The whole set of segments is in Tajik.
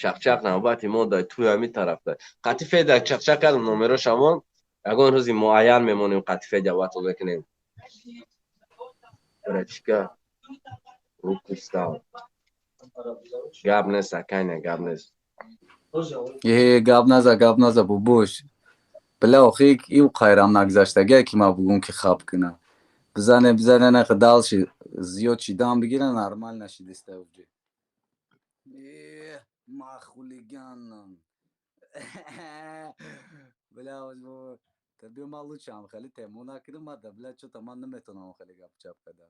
چقچق نوبتی ما در توی همین طرف دار قطیفه در چقچق کردم نمره شما اگر روزی معین میمونیم قطیفه جوات رو بکنیم برای چیکار رو کستان گاب نیست اکنه گاب نیست گپ نزا بابوش بلا خیک ایو خیرم نگذشتگه که ما بگم که خواب کنم بزنه نخ دال شی زیاد چیدام بگیره نرمال نشی دسته اوجی ما خولگانم بلا بابا تبي ما لوچ هم خیلی تمونا کردم ما بلا چو تمام نمیتونم خیلی گپ چپ کدا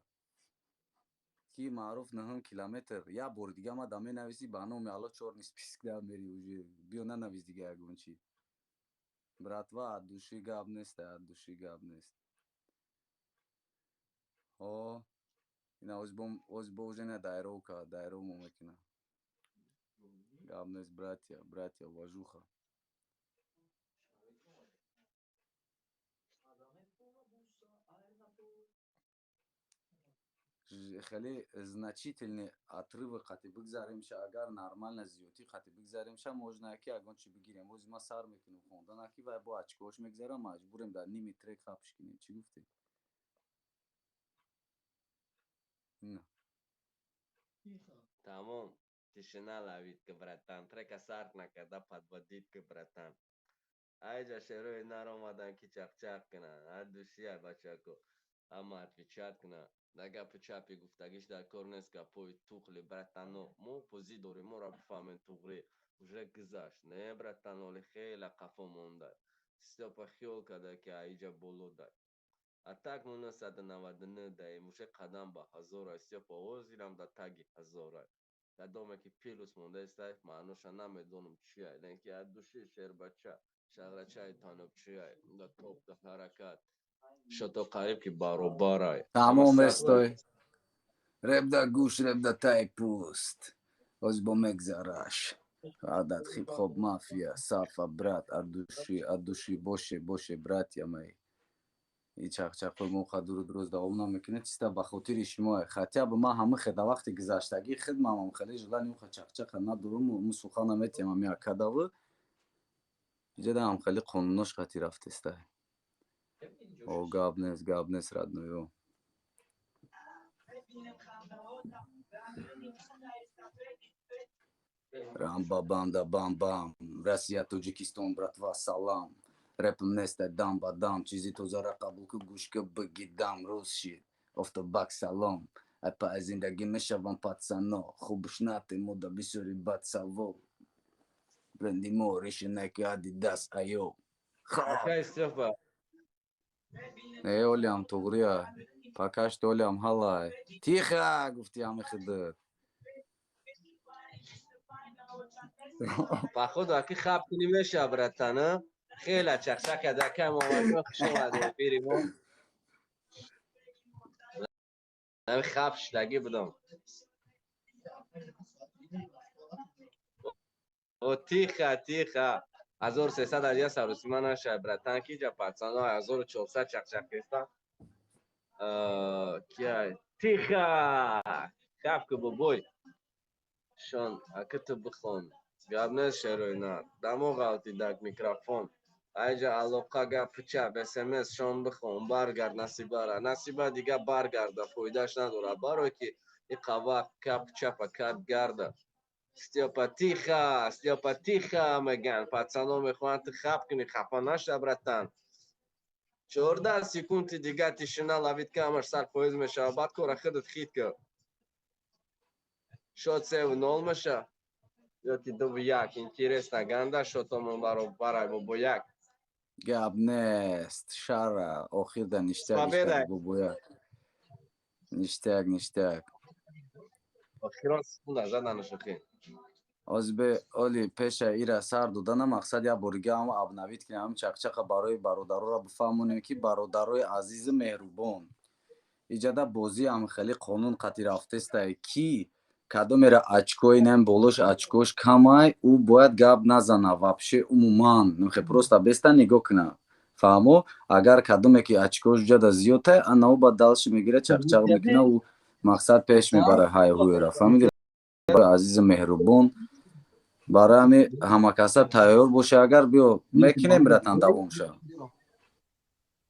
کی معروف نه کیلومتر یا بور دیگه ما دامه نویسی بانو میالا چور نیست پیسک دا میری اوجی بیو نه نویس دیگه اگون چی براتوا دوشی گاب نیست دوشی گاب نیست او اینا از بوجنه دایرو ممکنه گاب نیست براتیا واجوخه خیلی значительный отрывок خاطی بگذاریم شه اگر نرمال نزیوتی خاطی بگذاریم شه موجنا کی اگون چی بگیریم موز ما سر میکنیم خوندن کی و با اچکوش میگذارم مجبوریم در نیمی ترک خابش کنیم چی گفتی نه Tamam. Tишина ловит que братан. Трека сарт накада подводит que братан. Айджа шерой наромадан ки чак-чак кна. Адушия бачако. Ама отвечат кна. Дага пчапи гуфтагиш дар кор нест ка пои тухли братано. Мо пози дорим мо ра бифаҳмем туғри. Уже гузашт. Не братан оли хела қафо монда. Стёпа хёл када ки айджа боло дай. А так ну 999 даем уже қадам ба 1000 Стёпа озирам да таги 1000. Дадоме ки пилус монда истай маъноша намедонам чия. Лен ки аз души шербача. شغلچای تانوب چیه دا توپ دا حرکت شتا قریب که باروبارای تمام استای رب دا گوش رب دا تای پوست از با مگذراش عادت خیب خوب مافیا صافا برات ادوشی باشه برات یا می این چاق موخه درست دا اونا میکنه چیستا بخاطر شما خطیا به ما همه خدا وقتی گذاشتگی خدمم هم خیلی جلال نیوخه چاق ندارم مسوخانه میتیم هم یا کداوه جدا هم خیلی قانونش خطی رفت استه او گاب نیست رد نویو رام بام Россия Таджикистан братва салам рэпом несте дам бадам چیزی تو زاره قبول که گوش که بگیدم روز شید افتباک سلام اپا از زندگی میشوم پاتسانو خوبش نتی مودا بیسوری بات سالو برندی موریش نکی آدیداس ایو Akay Стёпа اولیم توغریا پاکاش تولیم حالای تیخه گفتی همه خده походу аки хаб кунӣ меша братана хела чақчақ кадакай моваҷо хушомаде бири мо нами хаб шидагӣ будам о тиха 1300 аз сарусима наша братан киҷа пацано 1400 чақчақ кеста кия тиха хаб ки бобой шон акиту бихон гап нест шерои нар дамоғ алтидак микрофон айҷа алоқа гап чап смс шон бихон баргард насиба дига баргарда фоидааш надорад барое ки и қава кап чапа кап гарда Стёпа тиха меган пацано мехоҳанд ти хаб кунӣ хафа наша братан 14 секунди дига тишина лавид камаш сар поиз мешава баъд кора худат хит кар шод 3-0 меша ё ки 2-1 интересна ганда шотомон барай бобояк گاب نیست شارع آخر دا نشتاق بابویا نشتاق آخران سکونده زدن شخی از به اولی پیش ایره سر دادن مقصد یا برگه هم ابنوید کنیم هم چق برای برادرو را بفهمونیم که برادرای عزیز مهربان ایجاده بازی هم خیلی قانون قطعی رفته است کی کدوم را اچکوی نم بولوش اچکوش کمای او باید گاب نزنه وابشه عموما نمیخواه پروستا بسته نگاه کنه فهمو اگر کدومی که اچکوش جدا زیوته انا او با دلش میگیره چق میکنه او مقصد پیش میبره های هوی را فهمیدی عزیز مهربان برای همین همه کسا تیار باشه اگر بیو میکنیم براتان دوام شو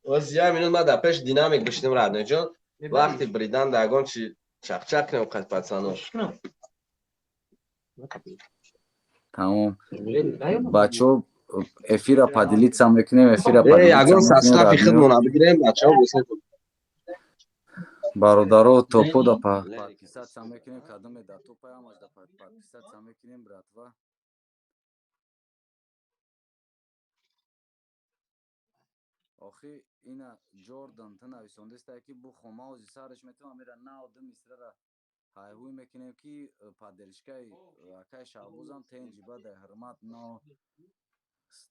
وزیا minut ما در پیش دینامیک بشنیم رادنه جان وقتی بریدن داگون چی چق چق کنم قد پاتسانو تمام بچه افیرا پادلیت هم میکنیم افیرا ای پادلیت اگون هم میکنیم سابسکرایب رادنیو خدمونا بگیریم بچه‌ها بسیار برادرو توپو دا پادپیسات هم میکنیم کدام دا توپا هم از دا پادپیسات هم میکنیم براتوا آخی اینا جوردن تا نویسنده است که بو خما و سرش میتونم میره نه آدم میسره را هایهوی میکنیم که پادرشکای اکای شعبوزم تینجی بده حرمت نه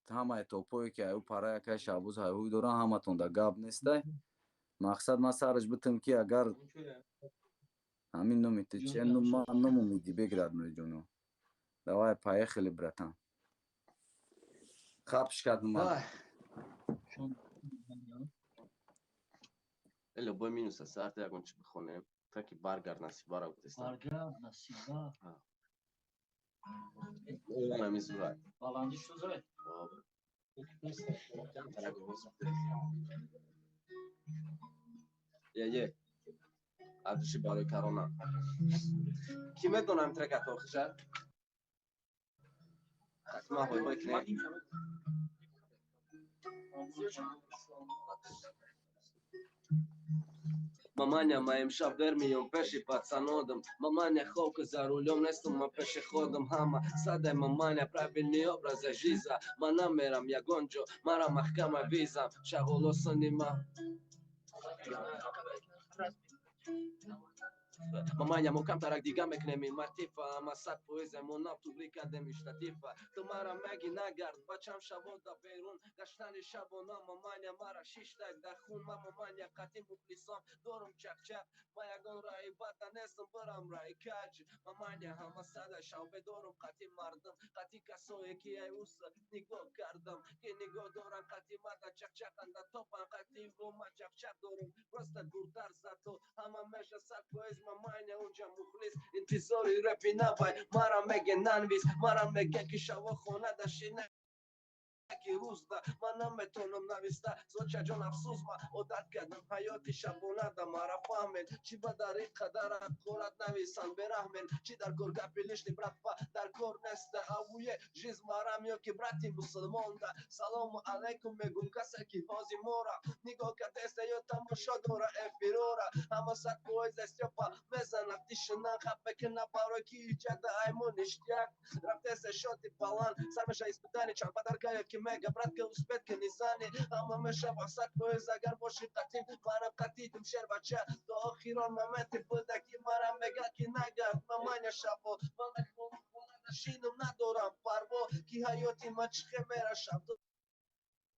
همه توپوی که او پاره اکای شعبوز هایهوی دوران همه تون دا گاب نیسته مقصد ما سرش بتم که اگر همین نمیتی چه ما نمیدی بگرد میجونو دوای پایه خیلی براتن خبش کرد من الا بو minus ساعت اگون چی بخونیم تا که برگرد نصیبا گفتستم برگرد نصیبا اون میزورای بالاندی شوزای یه عدوشی برای کرونا کی میدونم ترکت آخشد حتما هوی هوی کنیم مامانیا ما امشب برمیام پیش пацанодам маманя ховка за рулем нестом ма пешеходом хама садай маманя правильный образ жизни мана мерам я гонджо мара махкама визам шаголосанима مامانیا مکم ترک دیگه میکنیم ماتیفا اما صد پویزمون ناب تو بلیک ادمی شتاتیفا تو مرا مگی نگرد بچم شبودا بیرون گشتن شبونا مامانیا مرا شش تک در خون مامانیا قطعی مفلسام دورم چک چک ما یگان رای وطن هستم برم رای کج مامانیا همه صد شب دورم قطعی مردم قطعی کسایی که ای اوس نگاه کردم که نگاه دارن قطعی مدا چک چک اندا توپن قطعی رو ما چک چک دورم просто دورتر زاتو همه میشه صد پویز مامانیا اونجا مخلص انتظاری رپی نبای مرا میگه ننویس مرا میگه که شوا خونه داشینه که روز ده من نمیتونم نویسته زوچه جان افسوس ما عادت کردم حیات شبونه ده مرا فهمید چی با در این قدر خورد نویسن برحمل چی در کور گپیلشتی برات با در کور نسته اویه جیز مرا میو که براتی مسلمان ده سلام علیکم میگم کسی که فازی مورا نگاه که دسته یا تماشا دورا افیرورا اما سک بویز استیپا میزن افتیشنن خبه که نبارو که ایجاد ایمون اشتیاق رفته سه شاتی پالان سرمشه اسپتانی چند پدر که mega bratke uspet ke nizani ama me shaba sak poez agar boshi qatim mara qatitim sher bacha to akhiran moment buda ki mara mega ki naga mamanya shabo mama shinum nadoram parvo ki hayoti machkhe mera shabo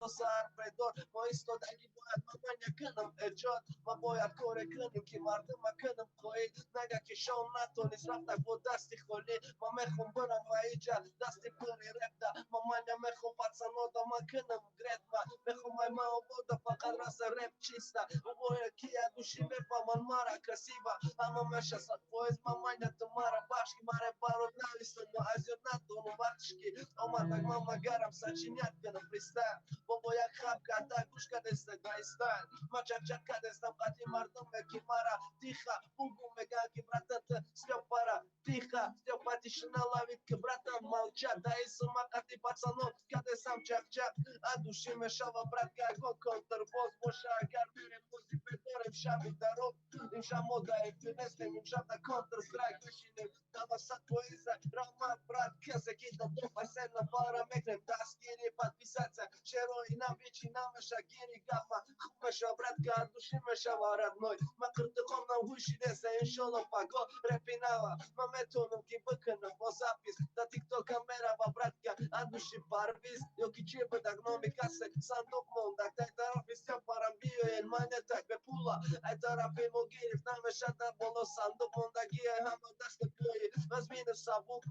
سر بدار ما ایستادگی باید ممنیه کنم اجاد ما باید کار کنیم که مردم کنم خواهید نگه که شام نتونیست رفتک با دستی خالی ما میخوام برم و ایجا دستی پری رفته ممنیه میخوام پتسنادا ما کنم گرد ما میخوام ای ما آبادا فقط رس رپ چیسته و باید که یدوشی بفهمن مرا کسی با اما میشه صد فایز ممنیه تو مرا بخش که مرا برات نویستن و از یاد نتونم بخش که آمدک ماما گرم سچینیت کنم پریسته بابا یک خب کرده گوش کرده استگایستن ما چک چک کرده استم قطعی مردم که مرا تیخه بگو میگن که براتت سیو پارا تیخه سیو پاتیشنا لاوید که براتم مالچه دایسو ما قطعی پاسانو کرده استم چک چک ادوشی میشوا برات که گو کنتر باز باشه اگر میریم موزی بداریم شبی درو این شب مودا ایفینستیم این شب دا کنتر استرایک بشینیم داما ست پویزه راما برات کسی که دا دو پایسن نفارا میکنیم دستگیری پاد بیساتse شروع اینم بیچی نمشه گیری گفت خوب میشه برات که ادوشی میشه وارد نوی ما قرتقام نوشی دسته انشالله پاگو رپی نوا ما میتونم که بکنم با زپیس دا تیک توک کامera و برات که ادوشی پارویز یو که چی بدک نومی کسی صندوق موندک تای طرفی سیا پارم بیو المانه تک به پولا ای طرفی مو گیرف نمیشه در بالا صندوق موندگی همه دست توی از بین سابوک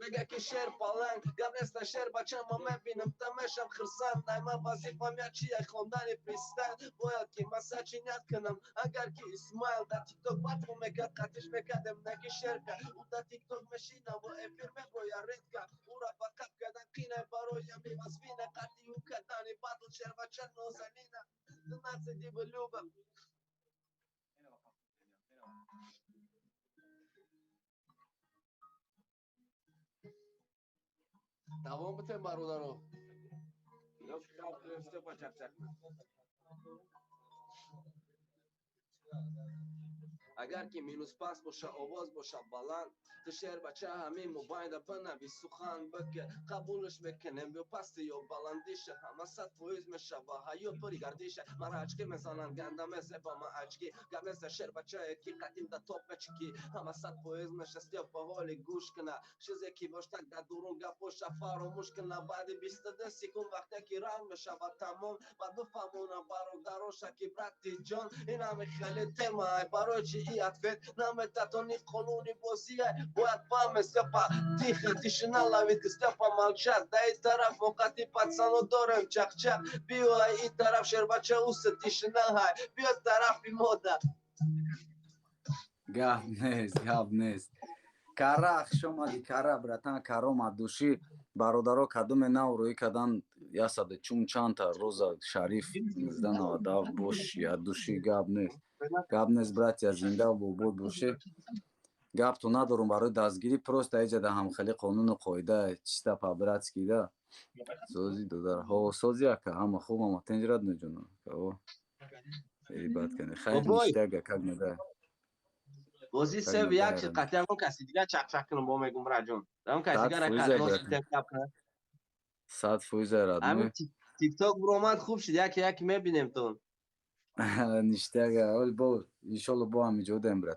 بگه که شعر پالنگ گرنسته شعر بچه ما میبینم تمشم خرسان نایما وظیفم یا چیه خوندن فریستایل باید که من سچینیت کنم اگر که اسمایل در تیک توک بطمو میکرد قطش میکردم نگی شعر کرد او در تیک توک مشینم و افیر میبرم برایم میوسوین قلی و کدانی باطل شربچه نوزنینه نزدی بلوبم دوام بتن برادرو گفته با چک چک اگر که مینوس پاس باشه آواز باشه بلند تو شعر بچه همین مبایده بنوی سخن بکه قبولش میکنم یا پستی یا بلندیشه همه 100% میشه با حیات پری گردیشه مرا اچکی میزنن گنده میزه با من اچکی گرنسه شعر بچه کی قدیم دا توپ بچکی همه 100% نشستی با حال گوش کنه چیزی که باشتک در درون گپوشه فراموش کنه بعد 22 سکون وقتی که رنگ میشه و تمام و دو فهمونه برادروشه که براتی جان این همه خیلی تمای برای چی اتفت نمیتونی قانونی بازیه باید پام سپا تیخه تیشنا لاویت استپا مالچات دای طرف موقتی پاتسانو دارم چک چک بیو این طرف شر بچه اوست تیشنا های بیو طرف بی مودا гап нест кара ахшомади кара братан каро мадуши бародаро кадуме нав рӯӣ кадан ясаде чун чанта рӯза шариф 1990 боши адуши гап нест братя зинда бобод боши гап то надорум барои дастгирӣ просто эҷада ҳамхели қонуну қоида чиста по-братски да сози додар ҳавосози ака ҳама хуб ама тенҷрат наҷона бад кане хайр ништяга как неда بازی سه و یک قطعی همون کسی دیگه چک چک کنم با میگم راجون همون کسی دیگه رکات تک کنه 100% راد همین تیک تاک برآمد خوب شد یکی میبینیم تو ништяга бол иншалло бо ҳам иҷодем брат